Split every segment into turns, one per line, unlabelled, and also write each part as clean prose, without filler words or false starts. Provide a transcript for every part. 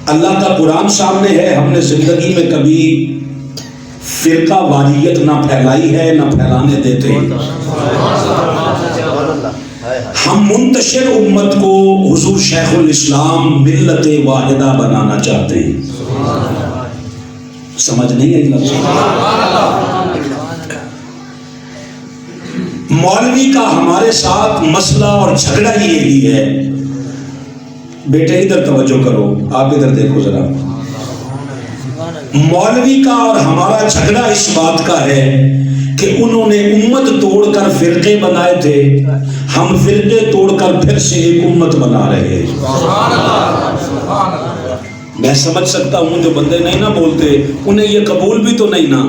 اللہ کا قرآن سامنے ہے، ہم نے زندگی میں کبھی فرقہ واریت نہ پھیلائی ہے نہ پھیلانے دیتے ہیں۔ ہم منتشر امت کو حضور شیخ الاسلام ملت واحدہ بنانا چاہتے ہیں۔ سمجھ نہیں آئی لفظ؟ مولوی کا ہمارے ساتھ مسئلہ اور جھگڑا ہی یہی ہے، بیٹے ادھر توجہ کرو، آپ ادھر دیکھو ذرا، مولوی کا اور ہمارا جھگڑا اس بات کا ہے کہ انہوں نے امت توڑ کر فرقے بنائے تھے، ہم فرقے توڑ کر پھر سے ایک امت بنا رہے ہیں۔ میں سمجھ سکتا ہوں جو بندے نہیں نہ بولتے انہیں یہ قبول بھی تو نہیں نا،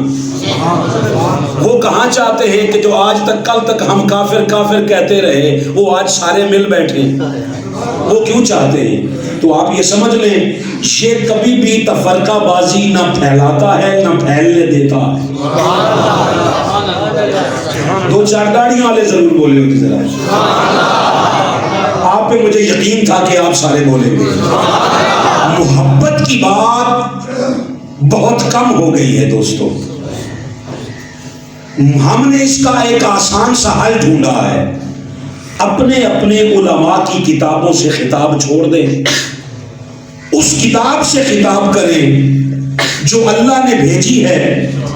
وہ کہاں چاہتے ہیں کہ جو آج تک کل تک ہم کافر کافر کہتے رہے وہ آج سارے مل بیٹھے، وہ کیوں چاہتے ہیں؟ تو آپ یہ سمجھ لیں یہ کبھی بھی تفرقہ بازی نہ پھیلاتا ہے نہ پھیلنے دیتا ہے۔ دو چار داڑیوں والے ضرور بولے ہوتے ذرا، آپ پہ مجھے یقین تھا کہ آپ سارے بولیں گے۔ محبت کی بات بہت کم ہو گئی ہے دوستو، ہم نے اس کا ایک آسان سا حل ڈھونڈا ہے، اپنے اپنے علماء کی کتابوں سے خطاب چھوڑ دیں، اس کتاب سے خطاب کریں جو اللہ نے بھیجی ہے،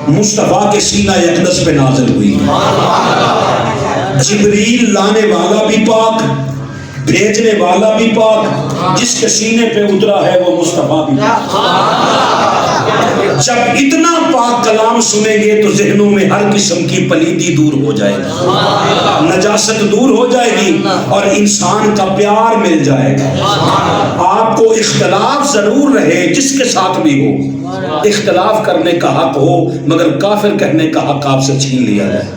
مصطفیٰ کے سینہ اقدس پہ نازل ہوئی، جبریل لانے والا بھی پاک، بھیجنے والا بھی پاک، جس کے سینے پہ اترا ہے وہ مصطفیٰ بھی پاک۔ جب اتنا پاک کلام سنیں گے تو ذہنوں میں ہر قسم کی پلیدی دور ہو جائے گی، نجاست دور ہو جائے گی اور انسان کا پیار مل جائے گا۔ آپ کو اختلاف ضرور رہے، جس کے ساتھ بھی ہو اختلاف کرنے کا حق ہو، مگر کافر کہنے کا حق آپ سے چھین لیا جائے۔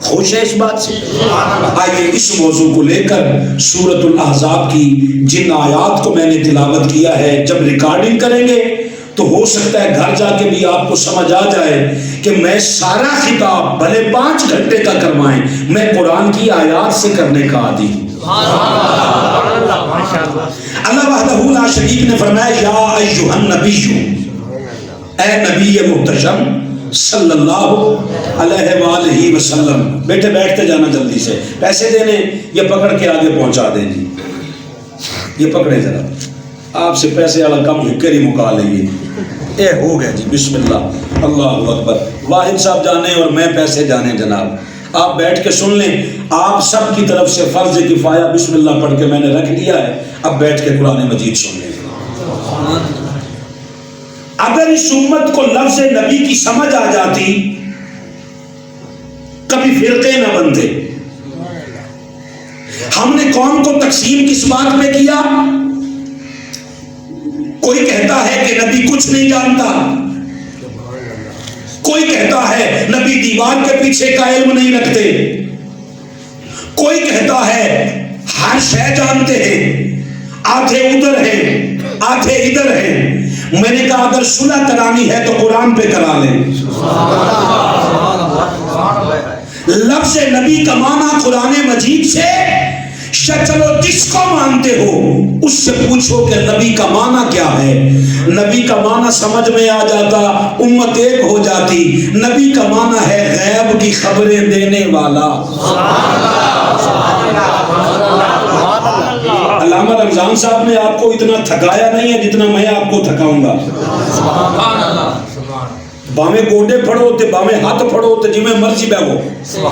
خوش ہے اس بات سے؟ آئیے اس موضوع کو لے کر سورۃ الاحزاب کی جن آیات کو میں نے تلاوت کیا ہے جب ریکارڈنگ کریں گے تو ہو سکتا ہے گھر جا کے بھی آپ کو سمجھ آ جائے کہ میں سارا خطاب بھلے 5 گھنٹے کا کروائیں، میں قرآن کی آیات سے کرنے کا عادی ہوں۔ اللہ وحدہ لا شریک نے فرمایا یا ایھا النبی، اے نبی محتشم صلی اللہ علیہ وآلہ وسلم۔ بیٹے بیٹھتے جانا جلدی سے، پیسے دینے یہ پکڑ کے آگے پہنچا دیں جی، یہ پکڑے ذرا، آپ سے پیسے والا کم ہکر ہی مکا لیں گے۔ اے ہو گئے جی، بسم اللہ، اللہ اکبر، واحد صاحب جانے اور میں پیسے جانے جناب، آپ بیٹھ کے سن لیں، آپ سب کی طرف سے فرض کفایہ بسم اللہ پڑھ کے میں نے رکھ دیا ہے، اب بیٹھ کے قرآن مجید سن لیں۔ اگر اس امت کو لفظ نبی کی سمجھ آ جاتی کبھی فرقے نہ بنتے۔ ہم نے قوم کو تقسیم کس بات میں کیا؟ کوئی کہتا ہے کہ نبی کچھ نہیں جانتا، کوئی کہتا ہے نبی دیوار کے پیچھے کا علم نہیں رکھتے، کوئی کہتا ہے ہر شے جانتے ہیں، آدھے ادھر ہیں آدھے ادھر ہیں۔ میں نے کہا اگر صلح کرانی ہے تو قرآن پہ کرا لیں۔ لفظ نبی کا معنی قرآن مجید سے، یا چلو جس کو مانتے ہو اس سے پوچھو کہ نبی کا معنی کیا ہے۔ نبی کا معنی سمجھ میں آ جاتا امت ایک ہو جاتی۔ نبی کا معنی ہے غیب کی خبریں دینے والا۔ علامہ رمضان صاحب نے آپ کو اتنا تھکایا نہیں ہے جتنا میں آپ کو تھکاؤں گا۔ باویں گوڈے پھڑو تے باویں ہاتھ پھڑو تے جویں مرضی بیٹھو،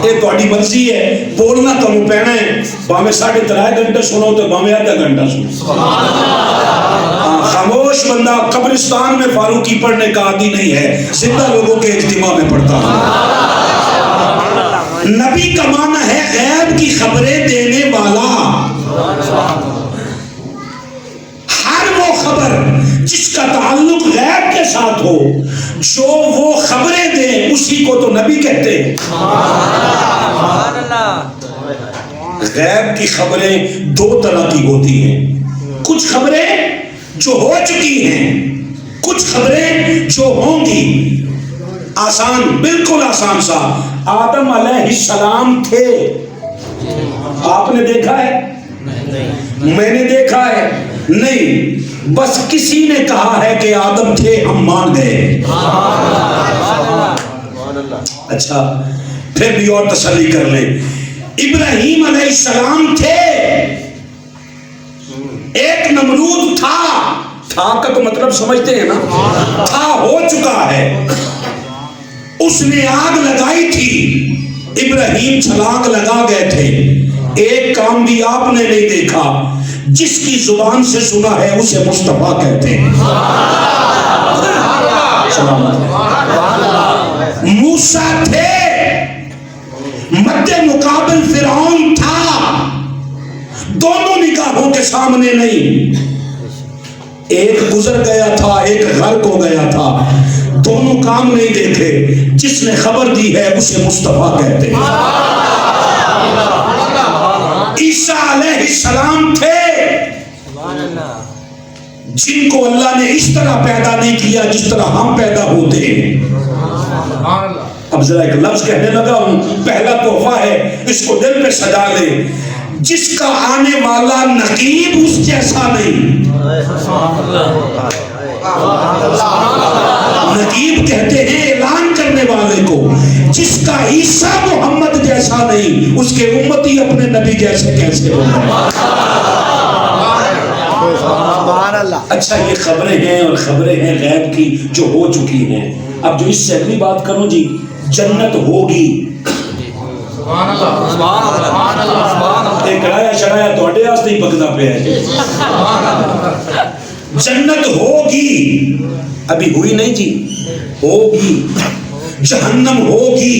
یہ تہاڈی مرضی ہے، بولنا تمہیں پینا ہے۔ باویں 3.5 گھنٹے سنو تے باویں آدھا گھنٹہ سنو۔ خاموش بندہ قبرستان میں فاروقی پڑھنے کا عادی نہیں ہے، زندہ لوگوں کے اجتماع میں پڑھتا ہے۔ نبی کا معنی ہے غیب کی خبریں دینے والا۔ ہر وہ خبر جس کا تعلق غیب کے ساتھ ہو، جو وہ خبریں دے اسی کو تو نبی کہتے ہیں۔ غیب کی خبریں 2 طرح کی ہوتی ہیں، کچھ خبریں جو ہو چکی ہیں، کچھ خبریں جو ہوں گی۔ آسان، بالکل آسان سا، آدم علیہ السلام تھے، آپ نے دیکھا ہے؟ میں نے دیکھا ہے، نہیں، بس کسی نے کہا ہے کہ آدم تھے ہم مان گئے۔ اچھا پھر بھی اور تسلی کر لیں، ابراہیم علیہ السلام تھے، ایک نمرود تھا کا تو مطلب سمجھتے ہیں نا، تھا ہو چکا ہے، اس نے آگ لگائی تھی، ابراہیم چھلانگ لگا گئے تھے، ایک کام بھی آپ نے نہیں دیکھا، جس کی زبان سے سنا ہے اسے مصطفیٰ کہتے ہیں۔ موسیٰ تھے، مد مقابل فرعون تھا، دونوں نگاہوں کے سامنے نہیں، ایک گزر گیا تھا ایک غرق ہو گیا تھا، دونوں کام نہیں دیکھے، جس نے خبر دی ہے اسے مصطفیٰ کہتے ہیں۔ عیسیٰ علیہ السلام تھے، جن کو اللہ نے اس طرح پیدا نہیں کیا جس طرح ہم پیدا ہوتے ہیں۔ اب ذرا ایک لفظ کہنے لگا ہوں، پہلا تحفہ ہے، اس کو دل پہ سجا لے، جس کا آنے والا نقیب اس جیسا نہیں۔ نقیب کہتے ہیں اعلان کرنے والے کو، جس کا عیسیٰ محمد جیسا نہیں، اس کے امتی اپنے نبی جیسے کیسے ہو گئے؟ اچھا یہ خبریں ہیں اور خبریں ہیں غیب کی جو ہو چکی ہیں، اب جو اس سے اگلی بات کروں جی، جنت ہوگی، کڑایا شڑایا تو اڈے آس نہیں پکتا پہ ہے، جنت ہوگی، ابھی ہوئی نہیں جی، ہوگی، جہنم ہوگی،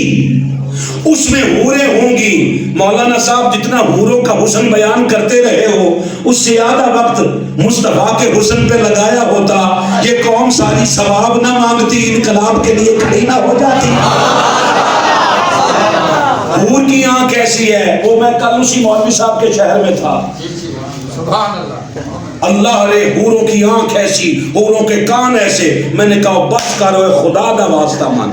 اس میں حوریں ہوں گی۔ مولانا صاحب جتنا حوروں کا حسن بیان کرتے رہے ہو، اس سے آدھا وقت مصطفیٰ کے حسن پہ لگایا ہوتا، یہ قوم ساری ثواب نہ مانگتی، انقلاب کے لیے کھڑی نہ ہو جاتی۔ حور کی آنکھ ایسی ہے، وہ میں کل اسی مولوی صاحب کے شہر میں تھا، اللہ رے حوروں کی آنکھ ایسی، حوروں کے کان ایسے، میں نے کہا بس کرو خدا دا واسطہ مان۔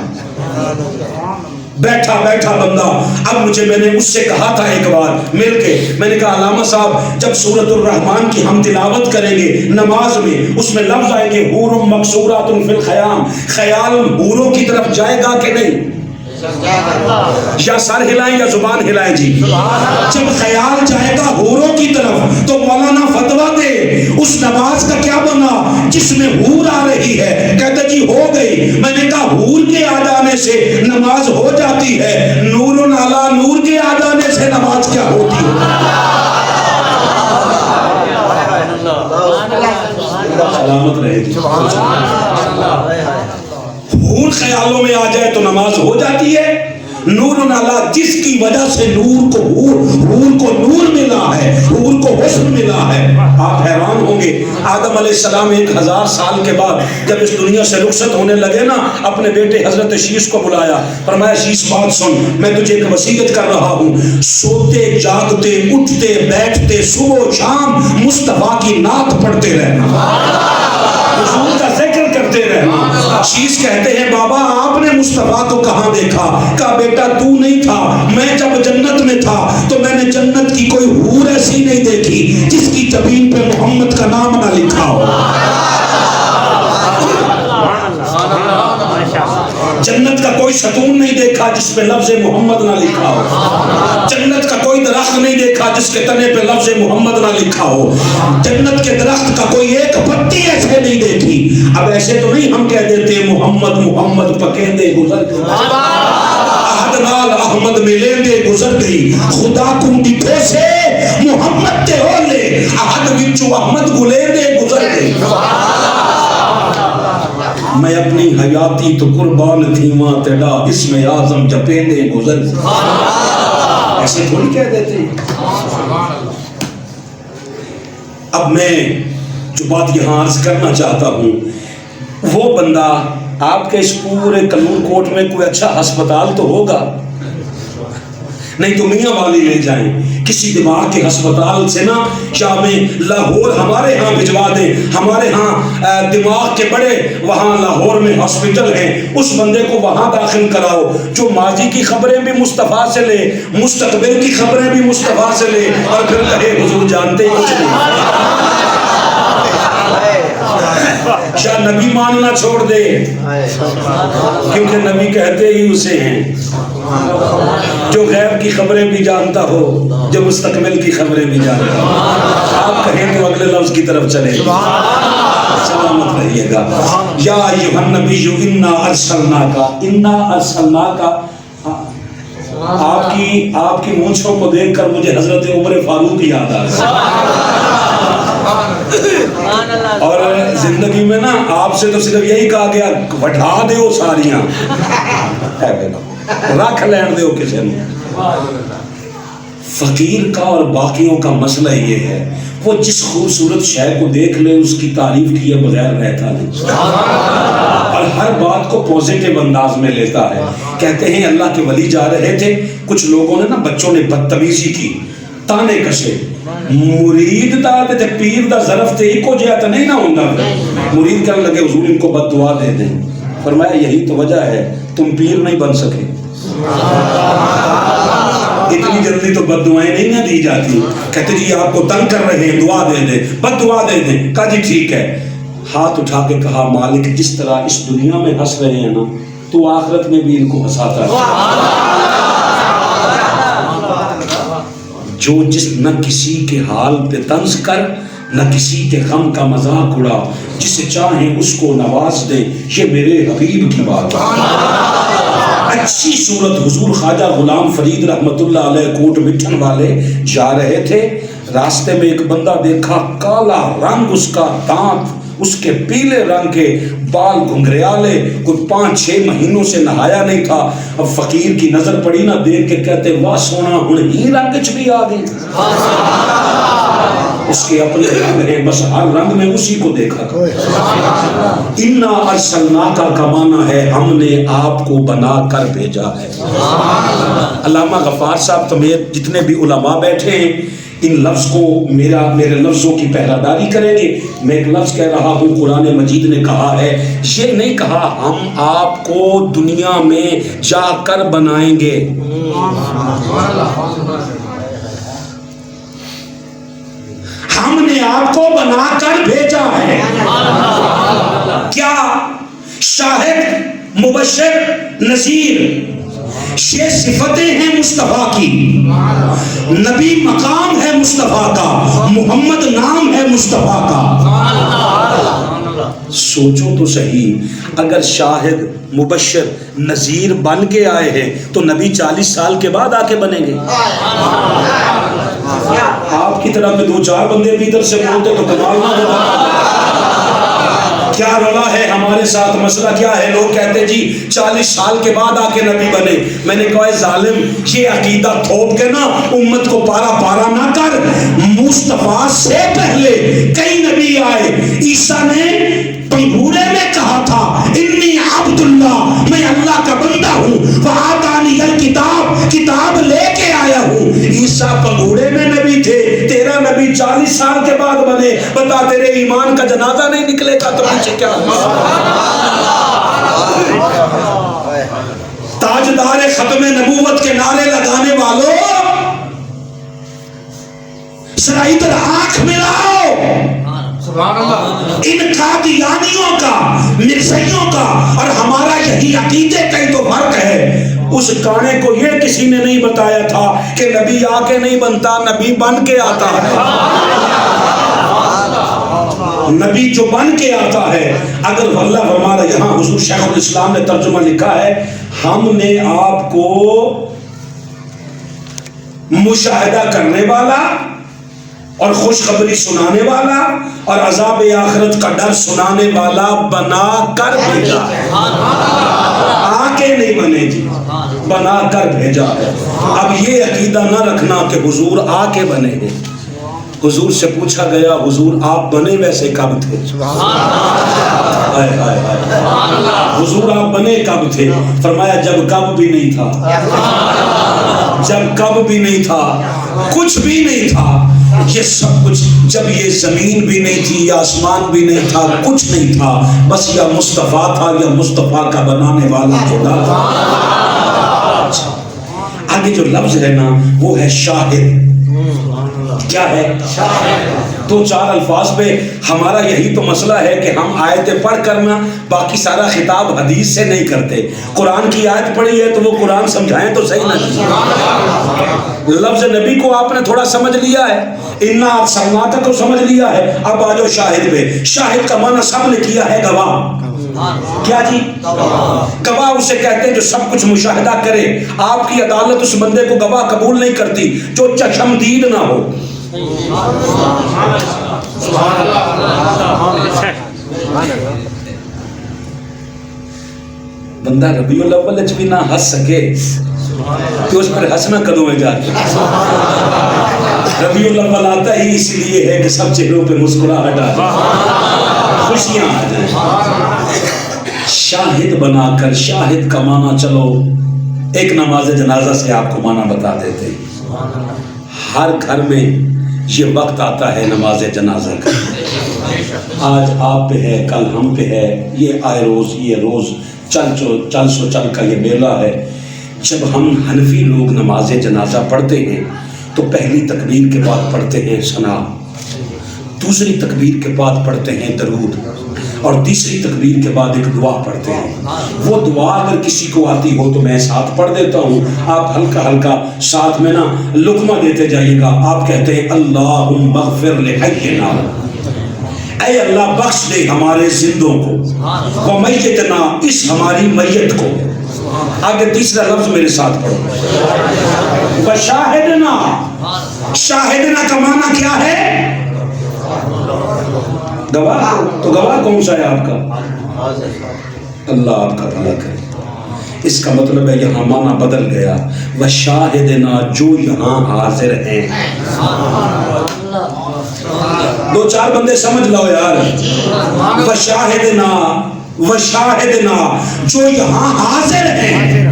بیٹھا بیٹھا بندہ، اب میں نے اس سے کہا تھا ایک بار مل کے، میں نے کہا علامہ صاحب جب سورۃ الرحمن کی ہم تلاوت کریں گے نماز میں، اس میں لفظ آئے گے حور مقصورات فی الخیام، خیال حوروں کی طرف جائے گا کہ نہیں؟ یا سر ہلائیں یا زبان ہلائیں جی؟ جب خیال جائے گا حوروں کی طرف تو مولانا فتویٰ دے اس نماز کا کیا بنا جس میں حور آ رہی ہے؟ کہتے جی ہو گئی۔ میں نے کہا حور کے آ جانے سے نماز ہو جاتی ہے، نور علی نور کے آ جانے سے نماز کیا ہوتی ہے؟ سلامت رہے گی۔ حور خیالوں میں آ جائے تو نماز ہو جاتی ہے، نور علی جس کی وجہ سے نور کو حور کو نور ملا ہے، حور کو حسن ملا ہے۔ آپ حیران ہوں گے، آدم علیہ السلام 1000 سال کے بعد جب اس دنیا سے رخصت ہونے لگے نا، اپنے بیٹے حضرت شیش کو بلایا، فرمایا شیش بات سن، میں تجھے ایک وصیت کر رہا ہوں، سوتے جاگتے اٹھتے بیٹھتے صبح و شام مصطفیٰ کی نعت پڑھتے رہنا، حضور کا ذکر کرتے رہنا۔ شیش کہتے ہیں بابا آپ نے مصطفیٰ کو کہاں دیکھا؟ کہا بیٹا تو نہیں تھا، میں جب جنت میں تھا تو میں نے جنت کی کوئی حور ایسی نہیں دیکھی جس کی جبین پہ محمد کا نام نہ لکھا ہو۔ جنت کا کوئی ستون نہیں دیکھا جس پہ لفظ محمد نہ لکھا ہو، جنت کا کوئی درخت نہیں دیکھا جس کے تنے پہ لفظ محمد نہ لکھا ہو، جنت کے درخت کا کوئی ایک پتی ایسے نہیں دیکھی۔ اب ایسے تو نہیں ہم کہہ دیتے محمد محمد پکیندے گزر گئی، احد نال احمد ملیندے گزر گئی، خدا کو ڈٹھے سے محمد تے ہولے احد وچو احمد گلیندے گزر گئی۔ میں اپنی حیاتی تو قربان تھیواں تیڑا اسم اعظم جپیندے گزر گئی، ایسے تھوڑی کہہ دیتے۔ اب میں جو بات یہاں عرض کرنا چاہتا ہوں، وہ بندہ آپ کے اس پورے کنور کوٹ میں کوئی اچھا ہسپتال تو ہوگا، نہیں تو میاں والی لے جائیں کسی دماغ کے ہسپتال سے نا، یا میں لاہور ہمارے ہاں بھجوا دیں، ہمارے ہاں دماغ کے بڑے وہاں لاہور میں ہاسپٹل ہیں، اس بندے کو وہاں داخل کراؤ جو ماضی کی خبریں بھی مصطفیٰ سے لے، مستقبل کی خبریں بھی مصطفیٰ سے لے، اور پھر کہے حضور جانتے ہی کچھ نہیں۔ نبی ماننا چھوڑ دے، کیونکہ نبی کہتے ہی اسے ہیں جو غیب کی خبریں بھی جانتا ہو، جو مستقبل کی خبریں بھی جانتا ہو۔ آپ کہیں تو اگلے لفظ کی طرف چلے، سلامت رہیے گا۔ یا ایھا النبی انا ارسلناک، آپ کی مونچھوں کو دیکھ کر مجھے حضرت عمر فاروق یاد آ رہا ہے۔ اور زندگی میں نا آپ سے تو صرف یہی کہا گیا وٹھا دیو ساریاں، رکھ لین دیو کسی نے۔ فقیر کا اور باقیوں کا مسئلہ یہ ہے، وہ جس خوبصورت شے کو دیکھ لے اس کی تعریف کیے بغیر رہتا نہیں، اور ہر بات کو پازیٹیو انداز میں لیتا ہے۔ کہتے ہیں اللہ کے ولی جا رہے تھے، کچھ لوگوں نے نا بچوں نے بدتمیزی کی، تانے کشے، مرید دا تے پیر دا ظرف تے ایک ہو جاتا نہیں نہ ہوندا۔ مرید کہنے لگے حضور ان کو بد دعا دے دیں۔ فرمایا یہی تو وجہ ہے تم پیر نہیں بن سکے، اتنی جلدی تو بد دعائیں نہیں نہ دی جاتی۔ کہتے جی آپ کو تنگ کر رہے ہیں، دعا دے دیں، بد دعا دے دیں۔ کہا جی ٹھیک ہے۔ ہاتھ اٹھا کے کہا مالک جس طرح اس دنیا میں ہنس رہے ہیں نا تو آخرت میں بھی ان کو ہنساتا ہے۔ جو جس نہ کسی کے حال پہ طنز کر، نہ کسی کے غم کا مذاق اڑا، جسے چاہیں اس کو نواز دے، یہ میرے حبیب کی بات ہے۔ اچھی صورت حضور خواجہ غلام فرید رحمت اللہ علیہ کوٹ مٹھن والے جا رہے تھے، راستے میں ایک بندہ دیکھا، کالا رنگ اس کا، دانت اس کے پیلے رنگ کے، بال گھنگریالے، کوئی 5-6 مہینوں سے نہایا نہیں تھا۔ اب فقیر کی نظر پڑی نہ، دیکھ کے کہتے واہ سونا ہن ہی رنگ چ بھی آ گئی۔ اس کے اپنے رنگ ہیں، بس ہر رنگ میں اسی کو دیکھا۔ انا ارسلناک کا معنی ہے ہم نے آپ کو بنا کر بھیجا ہے۔ علامہ غفار صاحب سمیت جتنے بھی علماء بیٹھے ہیں ان لفظ کو میرے لفظوں کی پہراداری کریں گے۔ میں ایک لفظ کہہ رہا ہوں، قرآن مجید نے کہا ہے، یہ نہیں کہا ہم آپ کو دنیا میں جا کر بنائیں گے، ہم نے آپ کو بنا کر بھیجا ہے۔ کیا؟ شاہد، مبشر، نذیر، یہ صفتیں ہیں مصطفیٰ کی۔ نبی مقام ہے مصطفیٰ کا، محمد نام ہے مصطفیٰ کا۔ سوچو تو صحیح، اگر شاہد، مبشر، نذیر بن کے آئے ہیں تو نبی 40 سال کے بعد آ کے بنیں گے؟ آپ کی طرح میں 2-4 بندے بھی ادھر سے بولتے تو کمال نہ ہوتا۔ کیا رولا ہے ہمارے ساتھ؟ مسئلہ کیا ہے؟ لوگ کہتے جی 40 سال کے بعد آ کے نبی بنے۔ میں نے کہا ظالم، یہ عقیدہ تھوپ کے نا امت کو پارا پارا نہ کر۔ مصطفیٰ سے پہلے کئی نبی آئے۔ عیسیٰ نے پنگورے میں کہا تھا انی عبداللہ، میں اللہ کا بندہ ہوں، وآتانی الکتاب، کتاب لے کے آیا ہوں۔ عیسیٰ پنگورے میں نبی تھے، تیرا نبی 40 سال کے بعد بنے۔ بتا تیرے ایمان کا جنازہ نہیں نکلے گا تو پیچھے کیا؟ تاجدار ختم نبوت کے نعرے لگانے والوں، ذرا ادھر آنکھ ملاؤ۔ ان قادیانیوں کا، مرزائیوں کا اور ہمارا یہی عقیدے کا ہی تو فرق ہے۔ اس کانے کو یہ کسی نے نہیں بتایا تھا کہ نبی آ کے نہیں بنتا، نبی بن کے آتا ہے۔ نبی جو بن کے آتا ہے، اگر اللہ ہمارا یہاں حضور شیخ الاسلام نے ترجمہ لکھا ہے، ہم نے آپ کو مشاہدہ کرنے والا اور خوشخبری سنانے والا اور عذاب آخرت کا ڈر سنانے والا بنا کر بھیجا ہے۔ آ کے نہیں بنے جی، بنا کر بھیجا ہے۔ اب یہ عقیدہ نہ رکھنا کہ حضور آ کے بنے ہیں۔ حضور سے پوچھا گیا حضور آپ بنے ویسے کب تھے؟ حضور آپ بنے کب تھے؟ فرمایا جب کب بھی نہیں تھا، جب کب بھی نہیں تھا، کچھ بھی نہیں تھا۔ یہ سب کچھ جب یہ زمین بھی نہیں تھی، یا آسمان بھی نہیں تھا، کچھ نہیں تھا، بس یا مصطفیٰ تھا یا مصطفیٰ کا بنانے والا خدا تھا۔ آگے جو لفظ ہے نا وہ ہے شاہد۔ کیا ہے؟ دو چار الفاظ پہ ہمارا یہی تو مسئلہ ہے کہ ہم آیتیں پڑھ کرنا باقی سارا خطاب حدیث سے نہیں کرتے. قرآن کی آیت پڑھی ہے تو وہ قرآن سمجھائیں تو صحیح نہ. لفظ نبی کو آپ نے تھوڑا سمجھ لیا ہے, انا ارسلناک کو سمجھ لیا ہے, اب آ جاؤ شاہد پہ. شاہد کا معنی سب نے کیا ہے گواہ. کیا جی؟ گواہ اسے کہتے ہیں جو سب کچھ مشاہدہ کرے. آپ کی عدالت اس بندے کو گواہ قبول نہیں کرتی جو چشمدید نہ ہو. بندہ ربیع الاول بھی نہ ہنس سکے تو اس پر ہنسنا کدوں ہے جا کے. ربیع الاول آتا ہی اس لیے ہے کہ سب چہروں پہ مسکراہٹ آ جائے, خوشیاں آ جائیں. شاہد بنا کر, شاہد کا معنی چلو ایک نماز جنازہ سے آپ کو معنی بتا دیتے. ہر گھر میں یہ وقت آتا ہے نماز جنازہ کا. آج آپ پہ ہے, کل ہم پہ ہے, یہ آئے روز, یہ روز چل سو چل کا یہ میلہ ہے. جب ہم حنفی لوگ نماز جنازہ پڑھتے ہیں تو پہلی تکبیر کے بعد پڑھتے ہیں ثنا, دوسری تکبیر کے بعد پڑھتے ہیں درود, اور تیسری تکبیر کے بعد ایک دعا پڑھتے ہیں. وہ دعا اگر کسی کو آتی ہو تو میں ساتھ پڑھ دیتا ہوں, آپ ہلکا ہلکا ساتھ میں نا لقمہ دیتے جائیے گا. آپ کہتے ہیں اللہم اغفر لحینا, اے اللہ بخش دے ہمارے زندوں کو, ومیتنا, اس ہماری میت کو. آگے تیسرا لفظ میرے ساتھ پڑھو, وشاہدنا. شاہدنا کا معنی کیا ہے؟ گواہ. تو گواہ کون سا ہے آپ کا؟ اللہ آپ کا بھلا کرے. اس کا مطلب ہے یہاں معنی بدل گیا, وشاہدنا, جو یہاں حاضر ہیں. دو چار بندے سمجھ لو یار. وشاہدنا, وشاہدنا, جو یہاں حاضر ہیں,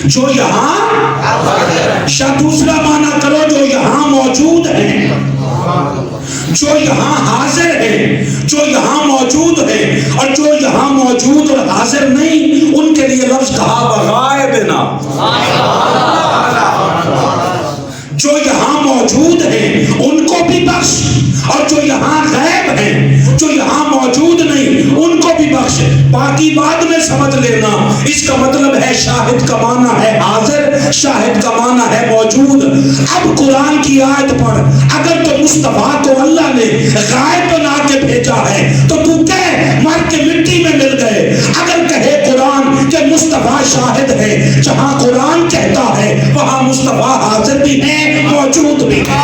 جو یہاں. دوسرا معنی کرو, جو یہاں موجود ہیں. جو یہاں حاضر ہیں, جو یہاں موجود ہیں, اور جو یہاں موجود اور حاضر نہیں ان کے لیے لفظ کہا وغائبنا. جو یہاں موجود ہیں ان کو بھی بخش, اور جو یہاں غائب ہیں, جو یہاں موجود نہیں ان کو بھی بخش. باقی بعد میں سمجھ لینا. اس کا مطلب ہے شاہد کا معنی ہے حاضر, شاہد کا معنی ہے موجود. اب قرآن کی آیت پڑھ, اگر تو مصطفیٰ کو اللہ نے غائب بنا کے بھیجا ہے تو کہہ مر کے مٹی میں مل گئے. اگر کہے قرآن کہ مصطفیٰ شاہد ہے, جہاں قرآن کہتا ہے وہاں مصطفیٰ حاضر بھی ہے, موجود بھی ہے.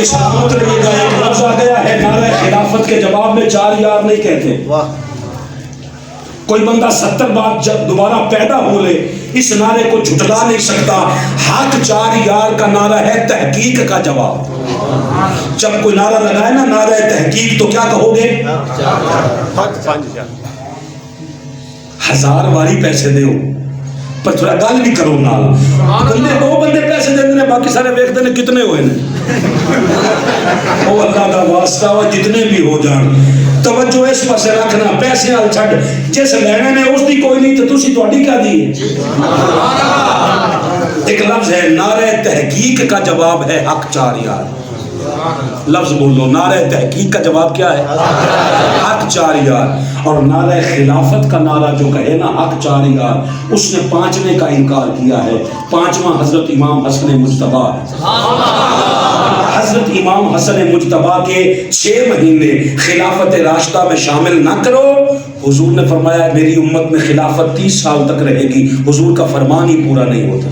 سلامت رہیے گا. ایک لفظ آ گیا ہے نعرہ خلافت کے جواب میں 4 یار نہیں کہتے. کوئی بندہ 70 بار جب دوبارہ پیدا ہو لے اس نعرے کو جھٹلا نہیں سکتا. حق 4 یار کا نعرہ ہے تحقیق کا جواب. جب کوئی نعرہ لگائے نا نعرہ تحقیق تو کیا کہو گے؟ 1000 باری پیسے دیو پر تھوڑا گل بھی کرو نال. بندے 2 بندے پیسے دے نے, باقی سارے ویکھتے نے کتنے ہوئے نے. او اللہ کا واسطہ ہو جتنے بھی ہو جان, توجہ اس پاسے رکھنا. پیسے نال چھڈ, جس لینے نے اس دی کوئی نہیں تو تسی تہاڈی کیا دی ہے. ایک لفظ ہے نعرہ تحقیق کا جواب ہے حق 4 یار. لفظ بولو, نعرہ تحقیق کا جواب کیا ہے؟ حق 4 یار. اور نعرہ خلافت کا نعرہ جو کہے نا حق 4 یار, اس نے 5ویں کا انکار کیا ہے. 5واں حضرت امام حسن مجتبیٰ ہے. حضرت امام حسن مجتبیٰ کے 6 مہینے خلافت راشدہ میں شامل نہ کرو. حضور نے فرمایا میری امت میں خلافت 30 سال تک رہے گی. حضور کا فرمان ہی پورا نہیں ہوتا.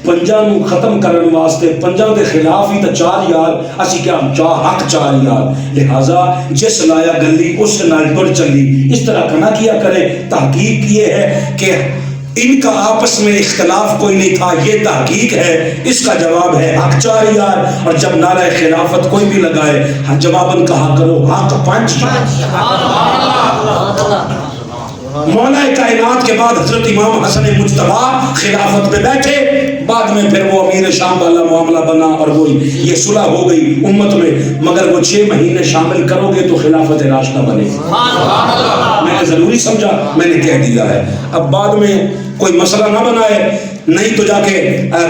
پنجاں نو ختم کرنے واسطے پنجاں دے خلاف ہی تو 4 یار. اسی کیا حق 4 یار. لہذا جس لایا گلی اس نال ٹر چلی. اس طرح کا نہ کیا کرے. تحقیق یہ ہے کہ ان کا آپس میں اختلاف کوئی نہیں تھا, یہ تحقیق ہے. اس کا جواب ہے حق 4 یار. اور جب نعرہ خلافت کوئی بھی لگائے جواباً کہا کرو حق 5 یار. مولا کائنات کے بعد حضرت امام حسن مجتبیٰ خلافت پہ بیٹھے, بعد میں پھر وہ امیر شام والا معاملہ بنا اور وہ یہ صلح ہو گئی امت میں، مگر وہ 6 مہینے شامل کرو گے تو خلافت راشدہ بنے گی۔ میں نے ضروری سمجھا، میں نے کہہ دیا ہے، اب بعد میں کوئی مسئلہ نہ بنائے، نہیں تو جا کے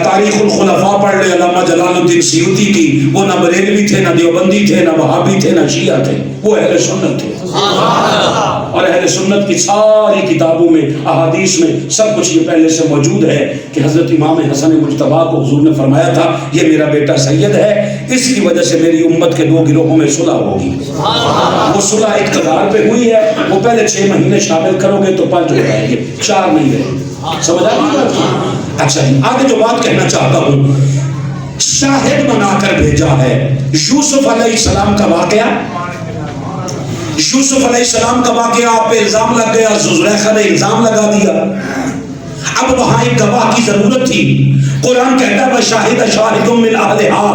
تاریخ الخلفاء پڑھ لے علامہ جلال الدین سیوطی کی، وہ نہ بریلوی تھے، نہ دیوبندی تھے، نہ وہابی تھے، نہ شیعہ تھے، وہ اہل سنت تھے، اور اہل سنت کی ساری کتابوں میں احادیث میں سب کچھ یہ پہلے سے موجود ہے کہ حضرت امام حسن مجتبیٰ کو حضور نے فرمایا تھا یہ میرا بیٹا سید ہے، اس کی وجہ سے میری امت کے 2 گروہوں میں صلح ہوگی۔ وہ صلح اقتدار پہ ہوئی ہے، وہ پہلے 6 مہینے شامل کرو گے تو 5 ہو جائیں گے، 4 نہیں رہے گے۔ سمجھ آئے؟ اچھا جی، آگے جو بات کہنا چاہتا ہوں، شاہد بنا کر بھیجا ہے یوسف علیہ السلام کا واقعہ۔ یوسف علیہ السلام کا واقعہ آپ پہ الزام لگ گیا، زلیخا نے الزام لگا دیا، اب وہاں ایک گواہ کی ضرورت تھی۔ قرآن کہتا ہے وَشَاهِدَ شَاهِدٌ مِّنْ أَهْلِهَا،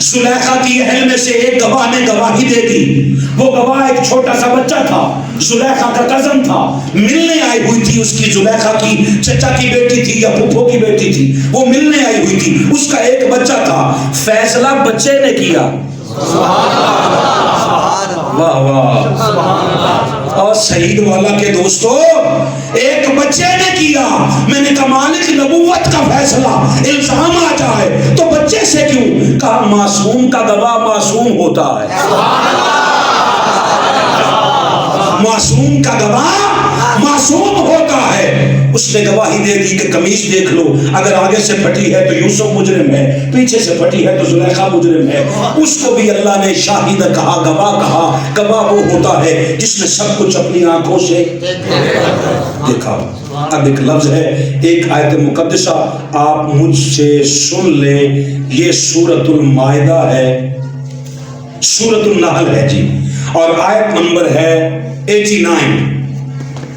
زلیخا کی اہل میں سے ایک گواہ نے گواہی دے دی۔ وہ گواہ ایک چھوٹا سا بچہ تھا، زلیخا کا کزن تھا، ملنے آئی ہوئی تھی، اس کی زلیخا کی چچا کی بیٹی تھی یا پھپھو کی بیٹی تھی، وہ ملنے آئی ہوئی تھی، اس کا ایک بچہ تھا، فیصلہ بچے نے کیا۔ واہ واہ، اور شہید والا کے دوستو ایک بچے نے کیا۔ میں نے کہا مالک نبوت کا فیصلہ الزام آ جائے تو بچے سے کیوں؟ کہا معصوم کا گواہ معصوم ہوتا ہے، معصوم کا گواہ معصوم ہوتا ہے۔ اس نے گواہی دے دی کہ قمیص دیکھ لو، اگر آگے سے پھٹی ہے تو یوسف مجرم ہے، پیچھے سے پھٹی ہے تو زلیخا مجرم ہے۔ اس کو بھی اللہ نے شاہد کہا، گواہ کہا۔ گواہ وہ ہوتا ہے جس نے سب کچھ اپنی آنکھوں سے دیکھا۔ اب ایک لفظ ہے، ایک آیت مقدسہ آپ مجھ سے سن لیں، یہ سورۃ المائدہ ہے، سورۃ النحل ہے جی، اور آیت نمبر ہے 89۔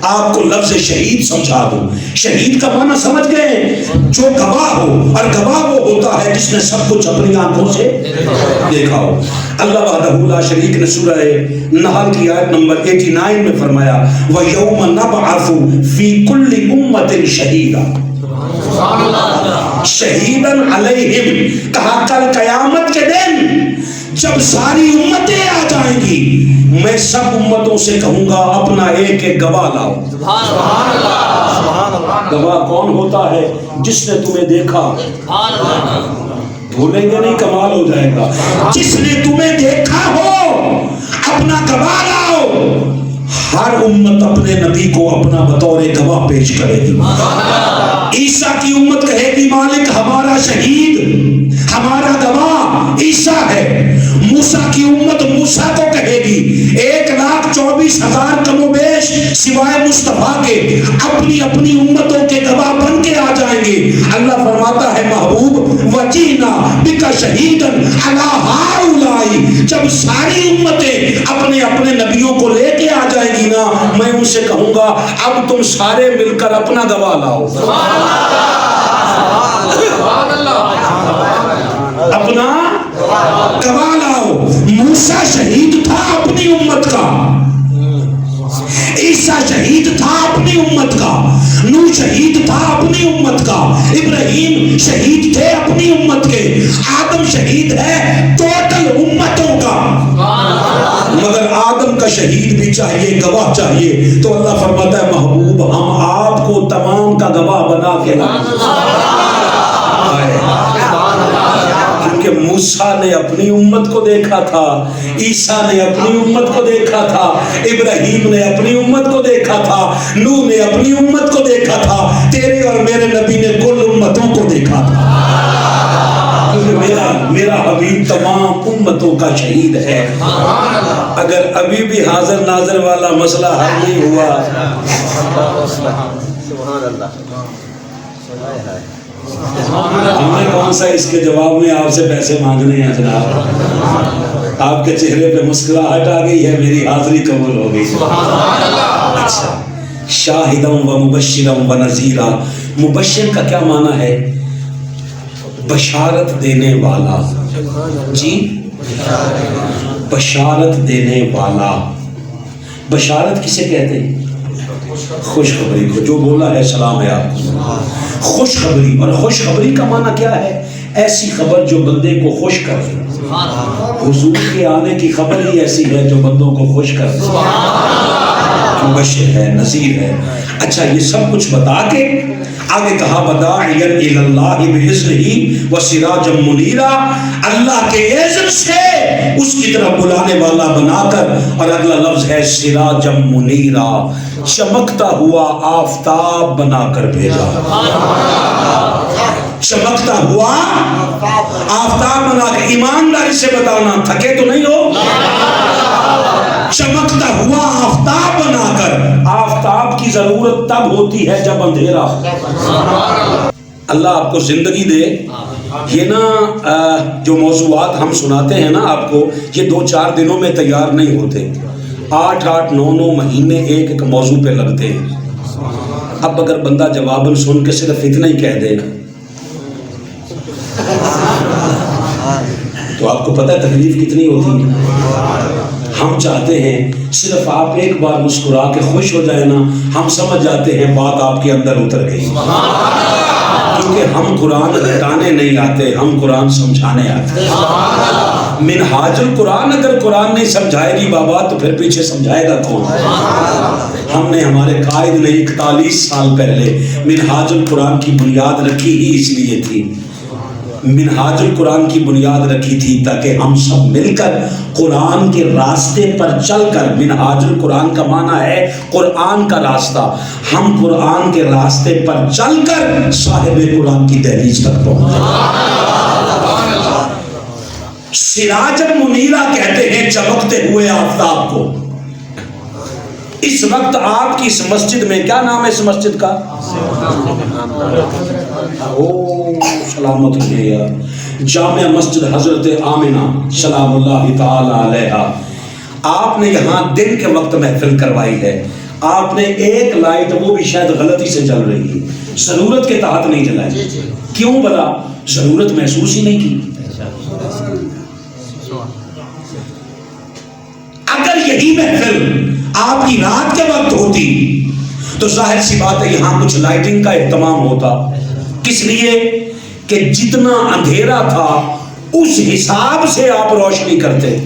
آپ کو لفظ شہید سمجھا دوں، شہید کا معنی سمجھ گئے؟ جو گواہ ہو، اور گواہ وہ ہوتا ہے جس نے سب کچھ اپنی آنکھوں سے دیکھا ہو۔ اللہ وحدہ لا شریک نے سورہ نحل کی آیت نمبر 89 میں فرمایا وَيَوْمَ نَبْعَثُ فِي كُلِّ أُمَّةٍ شَهِيدًا شَهِيدًا عَلَيْهِمْ، کہا کل قیامت کے دن جب ساری امتیں آ جائیں گی، میں سب امتوں سے کہوں گا اپنا ایک ایک گواہ لاؤ۔ گواہ کون ہوتا ہے؟ جس نے تمہیں دیکھا، بھولیں گے نہیں، کمال ہو جائے گا۔ جس نے تمہیں دیکھا ہو اپنا گواہ لاؤ۔ ہر امت اپنے نبی کو اپنا بطور گواہ پیش کرے گی۔ عیسیٰ کی امت کہے گی مالک ہمارا شہید، ہمارا گواہ عیسیٰ ہے۔ موسیٰ کی امت موسیٰ کو کہے گی 1,24,000 کم و بیش سوائے مصطفیٰ کے اپنی اپنی امتوں کے گواہ بن کے آ جائیں گے۔ اللہ فرماتا ہے محبوب وَجِئْنَا بِكَ شَهِيدًا عَلَىٰ هَٰؤُلَاءِ، جب ساری امتیں اپنے اپنے نبیوں کو لے کے آ جائیں گی نا، میں ان سے کہوں گا اب تم سارے مل کر اپنا گواہ لاؤ، اپنا گواہ لاؤ۔ موسیٰ شہید تھا اپنی امت کا، عیسیٰ شہید تھا اپنی امت کا، نوح شہید تھا اپنی امت کا، ابراہیم شہید تھے اپنی امت کے، آدم شہید ہے ٹوٹل امتوں کا، مگر آدم کا شہید بھی چاہیے، گواہ چاہیے۔ تو اللہ فرماتا ہے محبوب ہم آپ کو تمام کا گواہ بنا کے کہ موسیٰ نے اپنی امت کو دیکھا تھا، عیسیٰ نے اپنی امت کو دیکھا تھا، ابراہیم نے اپنی امت کو دیکھا تھا، نوح نے اپنی امت کو دیکھا تھا، تیرے اور میرے نبی نے کل امتوں کو دیکھا تھا، کیونکہ میرا حبیب تمام امتوں کا شہید ہے۔ اگر ابھی بھی حاضر ناظر والا مسئلہ حل نہیں ہوا،
سبحان اللہ،
ہم نے کون سا اس کے جواب میں آپ سے پیسے مانگنے ہیں جناب؟ آپ کے چہرے پہ مسکراہٹ آ گئی ہے، میری حاضری قبول ہو گئی۔ اچھا، شاہداً و مبشراً و نذیرا، مبشر کا کیا معنی ہے؟ بشارت دینے والا جی، بشارت دینے والا۔ بشارت کسے کہتے ہیں؟ خوشخبری کو، جو بولا ہے سلام ہے آپ کو. خوشخبری، اور خوشخبری کا معنی کیا ہے؟ ایسی خبر جو بندے کو خوش کر دے. حضور کے آنے کی خبر ہی ایسی ہے جو بندوں کو خوش کر دے، مبشر ہے، نذیر ہے. اچھا، یہ سب کچھ بتا کے آگے کہا بداعیا الی اللہ باذنہ وسراجا منیرا، اللہ کے اذن سے اس کی طرف بلانے والا بنا کر. اور اگلا لفظ ہے سراجا منیرا، چمکتا ہوا آفتاب بنا کر بھیجا. چمکتا ہوا آفتاب بنا کر. ایمانداری سے بتانا، تھکے تو نہیں ہو؟ چمکتا ہوا آفتاب بنا کر. آفتاب کی ضرورت تب ہوتی ہے جب اندھیرا. اللہ آپ کو زندگی دے. یہ نا جو موضوعات ہم سناتے ہیں نا آپ کو، یہ 2-4 دنوں میں تیار نہیں ہوتے. 8-8 9 مہینے ایک ایک موضوع پہ لگتے ہیں. اب اگر بندہ جواباً سن کے صرف اتنا ہی کہہ دے تو آپ کو پتہ ہے تکلیف کتنی ہوتی ہے. ہم چاہتے ہیں صرف آپ ایک بار مسکرا کے خوش ہو جائے نا، ہم سمجھ جاتے ہیں بات آپ کے اندر اتر گئی. کیونکہ ہم قرآن ہٹانے نہیں آتے، ہم قرآن سمجھانے آتے. منہاج القرآن اگر قرآن نہیں سمجھائے گی بابا تو پھر پیچھے سمجھائے گا کون؟ ہم نے، ہمارے قائد نے 41 سال پہلے منہاج القرآن کی بنیاد رکھی ہی اس لیے تھی. منہاج القرآن کی بنیاد رکھی تھی تاکہ ہم سب مل کر قرآن کے راستے پر چل کر. منہاج القرآن کا معنی ہے قرآن کا راستہ. ہم قرآن کے راستے پر چل کر صاحب قرآن کی دہلیز تک پہنچے. سراج منیرہ کہتے ہیں چمکتے ہوئے آفتاب کو. اس وقت آپ کی اس مسجد میں، کیا نام ہے اس مسجد کا؟ سلامت رہے، جامع مسجد حضرت آمنہ سلام اللہ تعالی علیہا. آپ نے یہاں دن کے وقت محفل کروائی ہے. آپ نے ایک لائٹ، وہ بھی شاید غلطی سے جل رہی ہے، ضرورت کے تحت نہیں جلائی. کیوں بلا؟ ضرورت محسوس ہی نہیں کی. اگر یہی محفل آپ کی رات کے وقت ہوتی تو ظاہر سی بات ہے یہاں کچھ لائٹنگ کا اہتمام ہوتا. کس لیے؟ کہ جتنا اندھیرا تھا اس حساب سے آپ روشنی کرتے.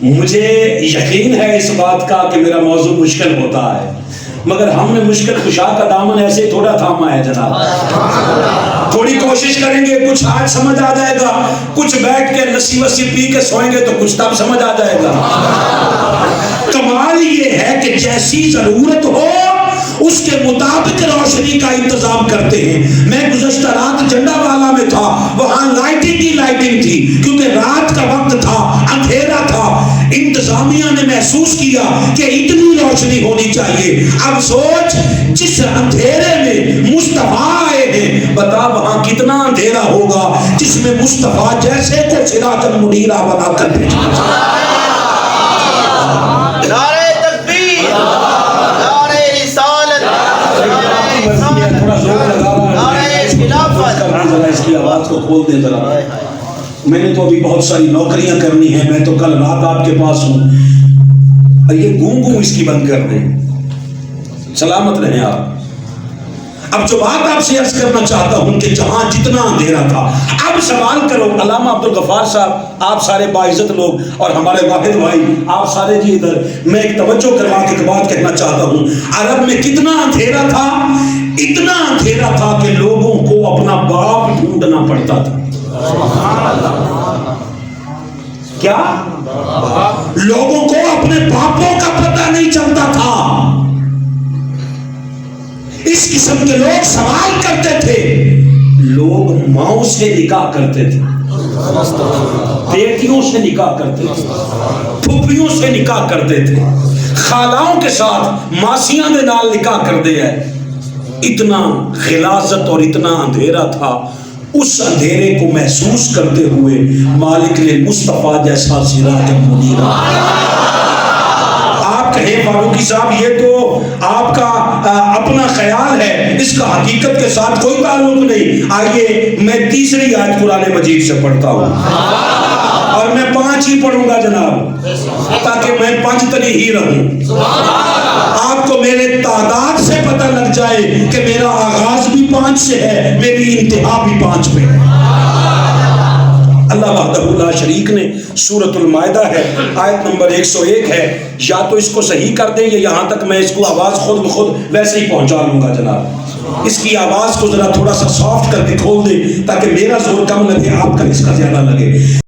مجھے یقین ہے اس بات کا کہ میرا موضوع مشکل ہوتا ہے، مگر ہم نے مشکل کشا کا دامن ایسے تھوڑا تھاما ہے جناب. تھوڑی کوشش کریں گے، کچھ آج سمجھ آ جائے گا، کچھ بیٹھ کے لسی وسی پی کے سوئیں گے تو کچھ تب سمجھ آ جائے گا. کمال یہ ہے کہ جیسی ضرورت ہو اس کے مطابق روشنی کا انتظام کرتے ہیں. میں گزشتہ رات جنڈا والا میں تھا، وہاں لائٹنگ کی لائٹنگ تھی کیونکہ رات کا وقت تھا، اندھیرا تھا. انتظامیہ نے محسوس کیا کہ اتنی روشنی ہونی چاہیے. اب سوچ، جس اندھیرے میں مصطفیٰ آئے ہیں، بتا وہاں کتنا اندھیرا ہوگا جس میں مصطفیٰ جیسے کو سراج منیرہ بنا کر بھیجا.
نعرہ تکبیر، نعرہ رسالت،
تھوڑا زور لگا
نعرہ خلافت.
ذرا اس کی آواز کو کھول دیں ذرا. میں نے تو ابھی بہت ساری نوکریاں کرنی ہیں، میں تو کل رات آپ کے پاس ہوں. یہ گوں اس کی بند کر دیں. سلامت رہیں آپ. اب جو بات آپ سے عرض کرنا چاہتا ہوں کہ جہاں جتنا اندھیرا تھا، اب سوال کرو. علامہ عبدالغفار صاحب، آپ سارے باعزت لوگ، اور ہمارے واحد بھائی آپ سارے جی ادھر، میں ایک توجہ کروا کے ایک بات کہنا چاہتا ہوں. عرب میں کتنا اندھیرا تھا؟ اتنا اندھیرا تھا کہ لوگوں کو اپنا باپ ڈھونڈنا پڑتا تھا. کیا؟ لوگوں کو اپنے باپوں کا پتہ نہیں چلتا تھا. اس قسم کے لوگ سوال کرتے تھے. لوگ ماؤں سے نکاح کرتے تھے، بیٹیوں سے نکاح کرتے تھے، پھوپھیوں سے نکاح کرتے تھے، خالاؤں کے ساتھ ماسیاں دے نال نکاح کرتے ہیں. اتنا غلاظت اور اتنا اندھیرا تھا. اس اندھیرے کو محسوس کرتے ہوئے مالک نے مصطفیٰ جیسا سراج منیرہ. آپ کہیں فاروقی صاحب یہ تو آپ کا اپنا خیال ہے، اس کا حقیقت کے ساتھ کوئی تعلق نہیں. آئیے میں تیسری آیت قرآن مجید سے پڑھتا ہوں. اور میں 5 ہی پڑھوں گا جناب، تاکہ میں 5 تری ہی رہوں۔ آپ کو میرے تعداد سے پتہ لگ جائے کہ میرا آغاز بھی 5 سے ہے، میری انتہا بھی 5 پہ ہے۔ اللہ وحدہ لا شریک نے سورۃ المائدہ ہے، آیت نمبر 101 ہے، یا تو اس کو صحیح کر دیں یا یہاں تک میں اس کو آواز خود بخود ویسے ہی پہنچا لوں گا جناب۔ اس کی آواز کو ذرا تھوڑا سا سافٹ کر کے کھول دیں تاکہ میرا زور کم لگے، آپ کا اس کا زیادہ لگے۔